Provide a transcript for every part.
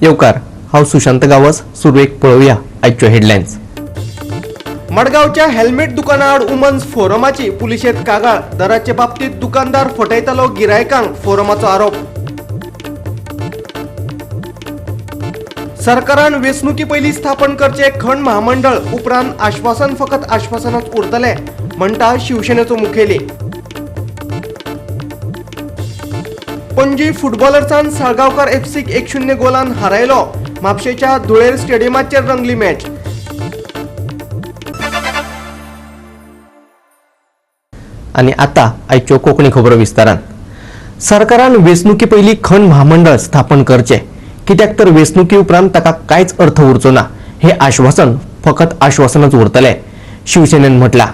येवकार हांव सुशांत गावस. सुरवेक पळोवया आजच्यो हेडलायन्स. मडगावच्या हेल्मेट दुकाना आड वुमन्स फोरमाची पुलिशेंत कागाळ. दराचे बाबतीत दुकानदार फटयतालो गिरायकांक फोरमाचो आरोप. सरकारान वेंचणुकी पयलीं स्थापन करचे खंड महामंडळ. उपरांत आश्वासन फकत आश्वासनच उरतले म्हणटा शिवसेनेचो मुखेली. पणजी फुटबॉलर्सान साळगांवकार एफसीक 1-0 गोलान हारयलो. म्हापशेच्या धुळेर स्टेडियमाचेर रंगली मॅच. आनी आतां आयच्यो कोंकणी खबरो विस्तारान. सरकारान वेंचणुकी पयलीं खंड महामंडळ स्थापन करचे, कित्याक तर वेंचणुकी उपरांत ताका कांयच अर्थ उरचो ना. हे आश्वासन फकत आश्वासनच उरतले, शिवसेनेन म्हटलां.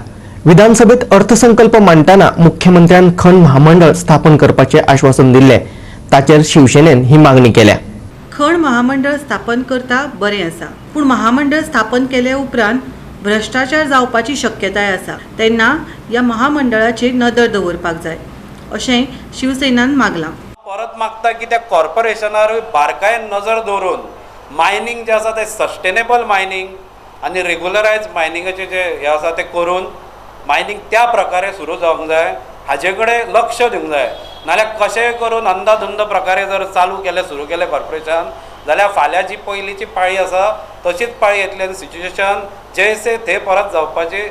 विधानसभेत अर्थसंकल्प मांडटाना मुख्यमंत्र्यान खंड महामंडळ स्थापन करपाचे आश्वासन दिल्ले. ताचेर शिवसेनेन ही मागणी केल्या. खंड महामंडळ स्थापन करता बरें आसा, पूण महामंडळ स्थापन केले उपरांत भ्रष्टाचार जावपाची शक्यताय आसा. तेन्ना ह्या महामंडळाचेर नदर दवरपाक जाय अशें शिवसेनान मागलां. परत मागता की त्या कॉर्पोरेशनार बारकायेन नजर दवरून मायनींग जे आसा ते सस्टेनेबल मायनींग आनी रेग्युलरायज मायनिंगाचे जे हे आसा ते करून मायनींग त्या प्रकारे सुरू जावंक जाय, हाजे कडेन लक्ष दिवंक जाय. नाल्यार कशेंय करून अंधाधुंद प्रकारे जर चालू केले सुरू केले कॉर्पोरेशन, जाल्यार फाल्यां जी पयलींची पाळी आसा तशीच पाळी येतली आनी सिच्युएशन जैसे ते परत जावपाचे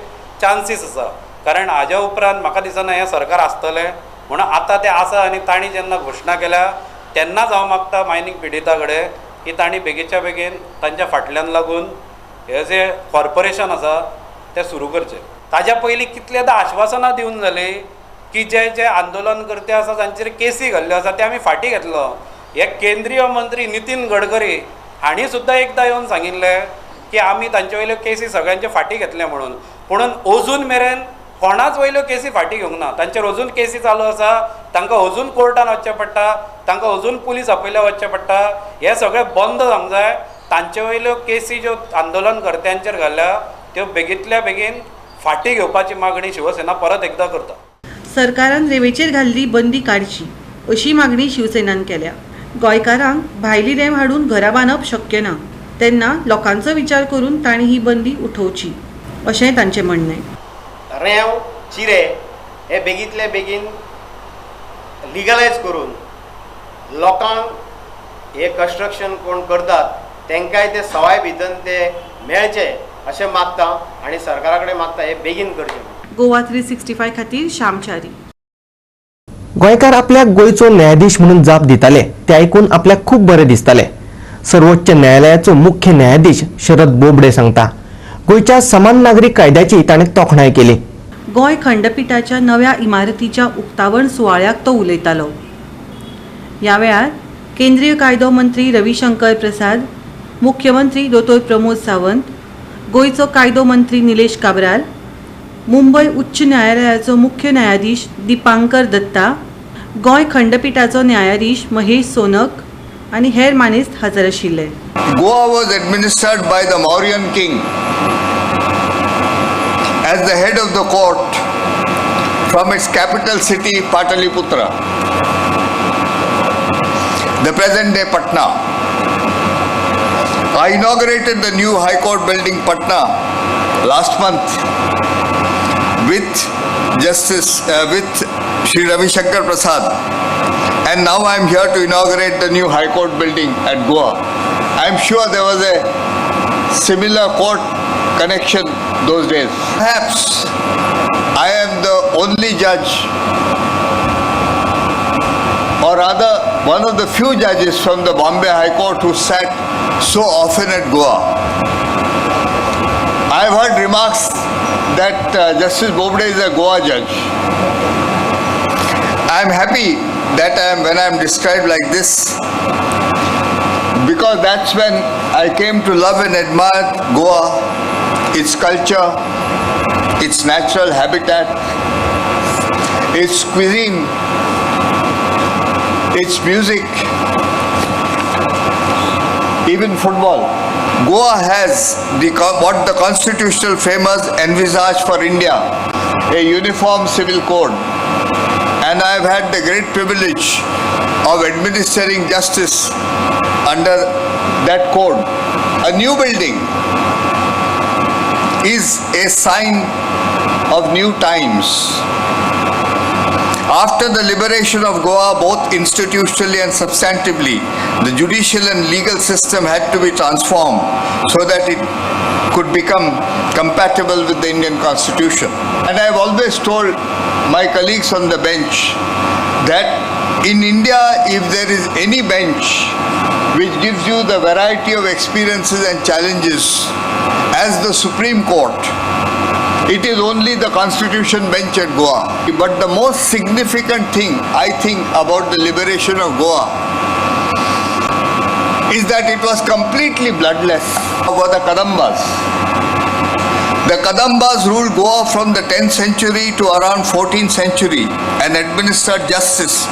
चान्सीस आसा. कारण हाज्या उपरांत म्हाका दिसना हें सरकार आसतलें म्हणून आतां तें आसा. आनी तांणी जेन्ना घोशणा केल्या तेन्नाच हांव मागता मायनींग पिडिता कडेन की तांणी बेगीच्या बेगीन तांच्या फाटल्यान लागून हे जे कॉर्पोरेशन आसा तें सुरू करचें. ताज्या पयलीं कितलेदां आश्वासनां दिवन जालीं की जे जे आंदोलन करते आसा तांचेर केसी घाल्ल्यो आसा ते आमी फाटीं घेतलो. हे केंद्रीय मंत्री नितीन गडकरी हांणी सुद्दां एकदां येवन सांगिल्लें की आमी तांचे वयल्यो केसी सगळ्यांचे फाटीं घेतले म्हणून. पूण अजून मेरेन कोणाच वयल्यो केसी फाटीं घेवंक ना. तांचेर अजून केसी चालू आसा, तांकां अजून कोर्टान वचचें पडटा, तांकां अजून पुलीस आपयल्या वचचें पडटा. हें सगळें बंद जावंक जाय. तांचे वयल्यो केसी ज्यो आंदोलन कर्त्यांचेर घाल्ल्या त्यो बेगींतल्या बेगीन फाटीं घेवपाची मागणी शिवसेना परत एकदां करता. सरकारान रेंवेचेर घाल्ली बंदी काडची अशी मागणी शिवसेनान केल्या. गोंयकारांक भायली रेंव हाडून घरां बांदप शक्य ना, तेन्ना लोकांचो विचार करून तांणी ही बंदी उठोवची अशें तांचें म्हणणें. रेंव चिरे हे बेगींतले बेगीन लिगलायज करून लोकांक हे कन्स्ट्रक्शन कोण करतात तांकांय ते सवाय भितर ते मेळचे अशें मागता आनी सरकारा कडेन मागता हे बेगीन करचें. गोवा 365 खातीर श्यामचारी. गोंयकार आपल्याक गोंयचो न्यायाधीश म्हणून जाप दिताले ते आयकून आपल्याक खूब बरें दिसतालें. सर्वोच्च न्यायालयाचो मुख्य न्यायाधीश शरद बोबडे सांगता. गोंयच्या समान नागरीक कायद्याची ताणें तोखणाय केली. गोंय खंडपीठाच्या नव्या इमारतीच्या उक्तावण सुवाळ्याक तो उलयतालो. ह्या वेळार केंद्रीय कायदो मंत्री रविशंकर प्रसाद, मुख्यमंत्री दोतोर प्रमोद सावंत, गोंयचो कायदो मंत्री निलेश काब्राल, मुंबय उच्च न्यायालयाचो मुख्य न्यायाधीश दिपांकर दत्ता, गोंय खंडपीठाचो न्यायाधीश महेश सोनक आनी हेर मानेस्त हाजीर आशिल्ले. Goa was administered by the Mauryan king as the head of the court from its capital city Pataliputra, the present day Patna. I inaugurated the new High Court building Patna last month with Shri Ravi Shankar Prasad, and now I am here to inaugurate the new High Court building at Goa. I am sure there was a similar court connection those days. Perhaps I am the only judge, or rather one of the few judges from the Bombay High Court who sat so often at Goa. I have heard remarks that Justice Bobde is a Goa judge. I am happy that when I am described like this, because that's when I came to love and admire Goa, its culture, its natural habitat, its cuisine, its music, even football. Goa has what the constitutional framers envisaged for India, a uniform civil code. And I have had the great privilege of administering justice under that code. A new building is a sign of new times. After the liberation of Goa, both institutionally and substantively, the judicial and legal system had to be transformed so that it could become compatible with the Indian Constitution. And I have always told my colleagues on the bench that in India, if there is any bench which gives you the variety of experiences and challenges as the Supreme Court, it is only the Constitution bench at Goa. But the most significant thing, I think, about the liberation of Goa is that it was completely bloodless. Over the Kadambas. The Kadambas ruled Goa from the 10th century to around 14th century and administered justice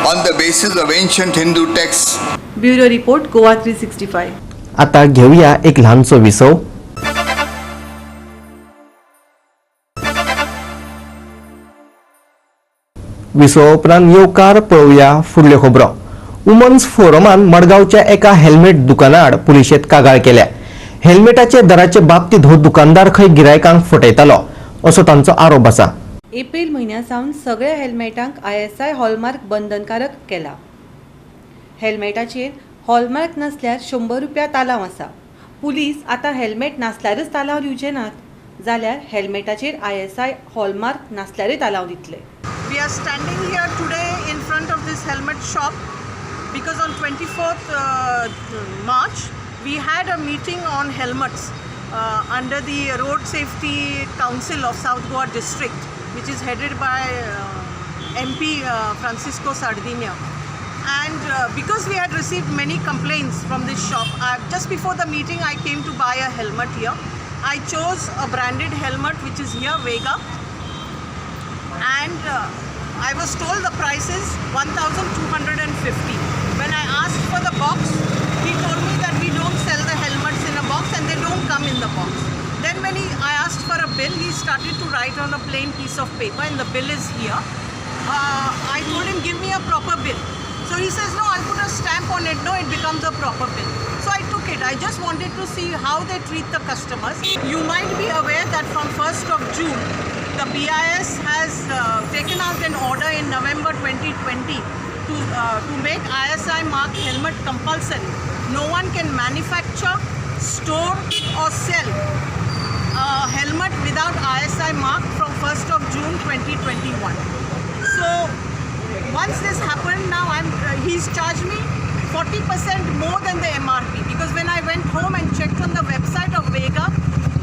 on the basis of ancient Hindu texts. Bureau report Goa 365. आता घेऊया एक लहानसो विसव. विसव उपरांत येवकार पळोवया फुडल्यो खबरो. Women's फोरमान मडगावच्या एका हेल्मेट दुकानाआड पुलिशेत कागाळ केल्या. हेल्मेटाचे दराचे बाबतीत हो दुकानदार खंय गिरायकांक फटयतालो असो तांचो आरोप आसा. एप्रिल म्हयन्यासावन सगळ्या हेल्मेटांक ISI हॉलमार्क बंधनकारक केला. हेल्मेटाचेर हॉलमार्क नासल्यार 100 रुपया तालाव आसा. पुलीस आतां हेल्मेट नासल्यारच तालाव दिवचे नात जाल्यार हेल्मेटाचेर ISI हॉलमार्क नासल्यारय तालाव दितले. We are standing here today in front of this helmet shop because on 24th March we had a meeting on helmets under the Road Safety Council of South Goa District, which is headed by MP Francisco Sardinia. And because we had received many complaints from this shop, just before the meeting I came to buy a helmet here. I chose a branded helmet which is here, Vega. And I was told the price is 1,250. When I asked for the box, he told me that we don't sell the helmets in a box and they don't come in the box. Then when I asked for a bill, he started to write on a plain piece of paper and the bill is here. I told him, give me a proper bill. So he says, no, I'll put a stamp on it. No, it becomes a proper bill. So I took it. I just wanted to see how they treat the customers. You might be aware that from 1st of June, the BIS has taken out an order in November 2020 to make ISI mark helmet compulsory. No one can manufacture, store or sell a helmet without ISI mark from 1st of June 2021. So once this happened, now he's charged me 40% more than the MRP, because when I went home and checked on the website of Vega,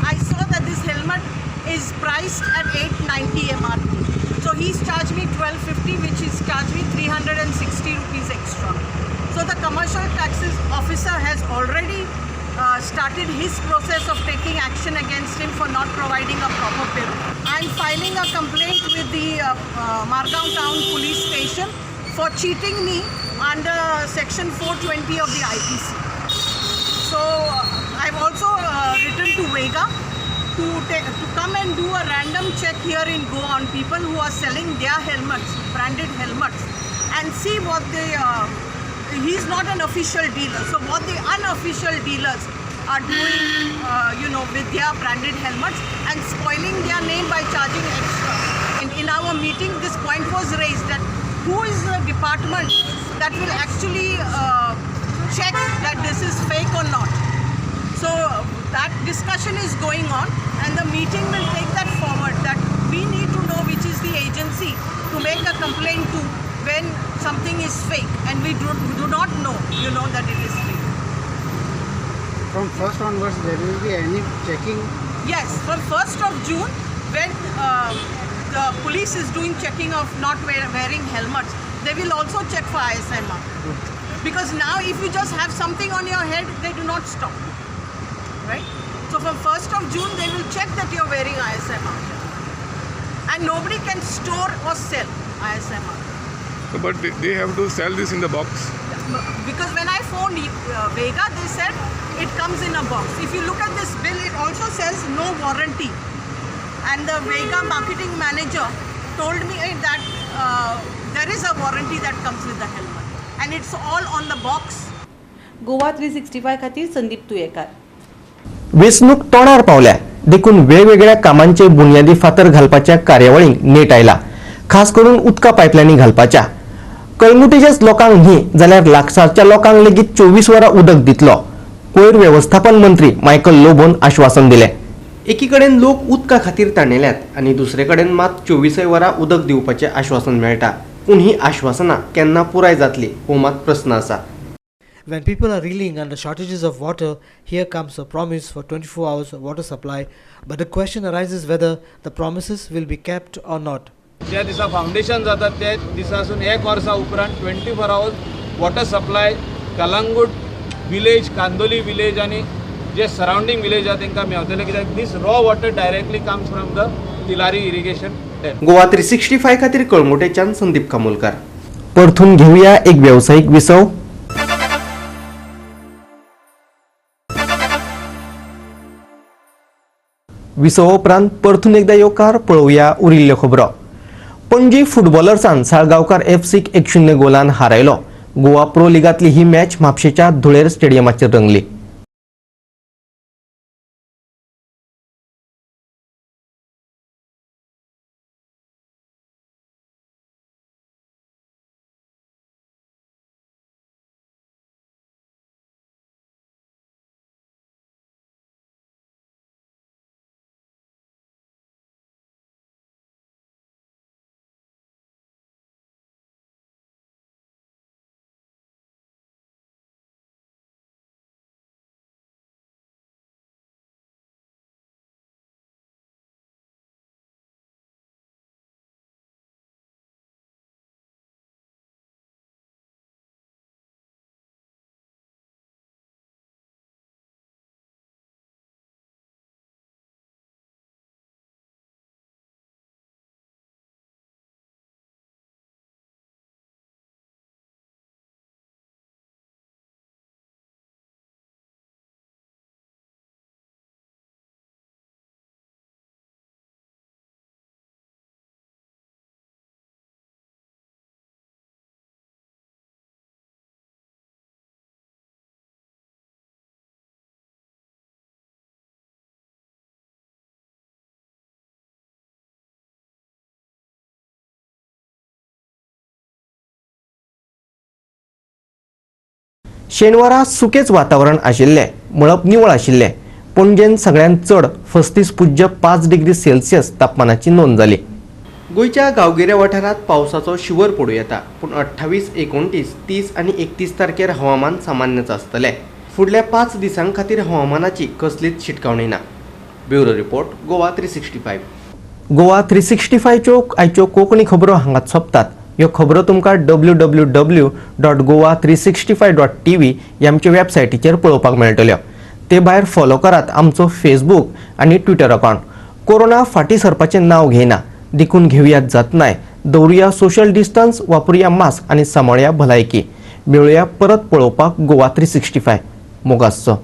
I saw that this helmet is priced at 890 MRP. So he's charged me 1250, which is charged me 360 rupees extra. So the commercial taxes officer has already started his process of taking action against him for not providing a proper bill. I'm filing a complaint with the Margao Town Police Station for cheating me under section 420 of the IPC. So I've also written to Vega to come and do a random check here in Goa on people who are selling their helmets, branded helmets, and see what they he's not an official dealer, so what the unofficial dealers are doing with their branded helmets and spoiling their name by charging extra. In our meeting this point was raised that who is the department that will actually check that this is fake or not. So that discussion is going on and the meeting will take that forward, that we need to know which is the agency to make a complaint to when something is fake and we do not know, that it is fake. From 1st onwards, there will be any checking? Yes, from 1st of June, when the police is doing checking of not wearing helmets, they will also check for ISI mark. Because now if you just have something on your head, they do not stop. Right? So from 1st of June, they will check that you are wearing ISI mark. And nobody can store or sell ISI mark. But they have to sell this in the box. Because when I phoned Vega, they said it comes in a box. If you look at this bill, it also says no warranty. And the Vega marketing manager told me that there is a warranty that comes with the helmet. And it's all on the box. Goa 365 खातीर संदीप तुयेकार. वेंचणूक तोंडार पावल्या देखून वेगवेगळ्या कामांचे बुनियादी फातर घालपाच्या कार्यावळींक net आयला. खास करून उदका पायपलायनी घालपाच्या. कळंगुटीच्याच लोकांक न्ही जाल्यार लागसारच्या लोकांक लेगीत 24 वरां उदक दितलो. कोयर वेवस्थापन मंत्री मायकल लोबोन आश्वासन दिलें. एकीकडेन लोक उदका खातीर ताणेल्यात आनी दुसरे कडेन मात 24 वरां उदक दिवपाचें आश्वासन मेळटा. पूण ही आश्वासनां केन्ना पुराय जातली हो मात प्रस्न आसा. When people are reeling under shortages of water, here comes a promise for 24 hours of water supply, but the question arises whether the promises will be kept or not. ज्या दिसा फाउंडेशन जाता ते दिसासून एक वर्सा उपरांत 24 hours water supply Calangute village, Candolim village आनी जे surrounding village आसा तांकां मेळटले, कित्याक this raw water directly comes from the Tillari irrigation dam. Goa 365 खातीर कळंगुटेच्यान संदीप कामोलकार. परतून घेऊया एक व्यावसायिक विसव. विसव उपरांत परतून एकदा येवकार पळोवया उरिल्ल्यो खबरो. पणजी फुटबॉलर्सान साळगांवकार एफसीक 1-0 गोलान हारयलो. गोवा प्रो लिगांतली ही मॅच म्हापशेच्या धुळेर स्टेडियमाचेर रंगली. शेनवारा सुकेच वातावरण आशिल्ले, मळब निवळ आशिल्ले. पणजेन सगळ्यांत चड 35.5 डिग्री सेल्सियस तापमानाची नोंद जाली. गोंयच्या गांवगिऱ्या वाठारांत पावसाचो शिवर पडूं येता, पूण 28, 29, 30 आनी 31 तारखेर हवामान सामान्यच आसतलें. फुडल्या 5 दिसां खातीर हवामानाची कसलीच शिटकावणी ना. Bureau report, Goa 365. गोवा 365 च्यो आयच्यो कोंकणी खबरो हांगाच सोंपतात. ह्यो खबरो तुमकां www.goa365.tv ह्या आमच्या वेबसायटीचेर पळोवपाक मेळटल्यो. ते भायर फॉलो करात आमचो फेसबूक आनी ट्विटर अकावंट. कोरोना फाटीं सरपाचें नांव घेयना, देखून घेवयात जतनाय. दवरुया सोशल डिस्टन्स, वापरुया मास्क आनी सांबाळुया भलायकी. मेळुया परत पळोवपाक गोवा 365. मोगासचो.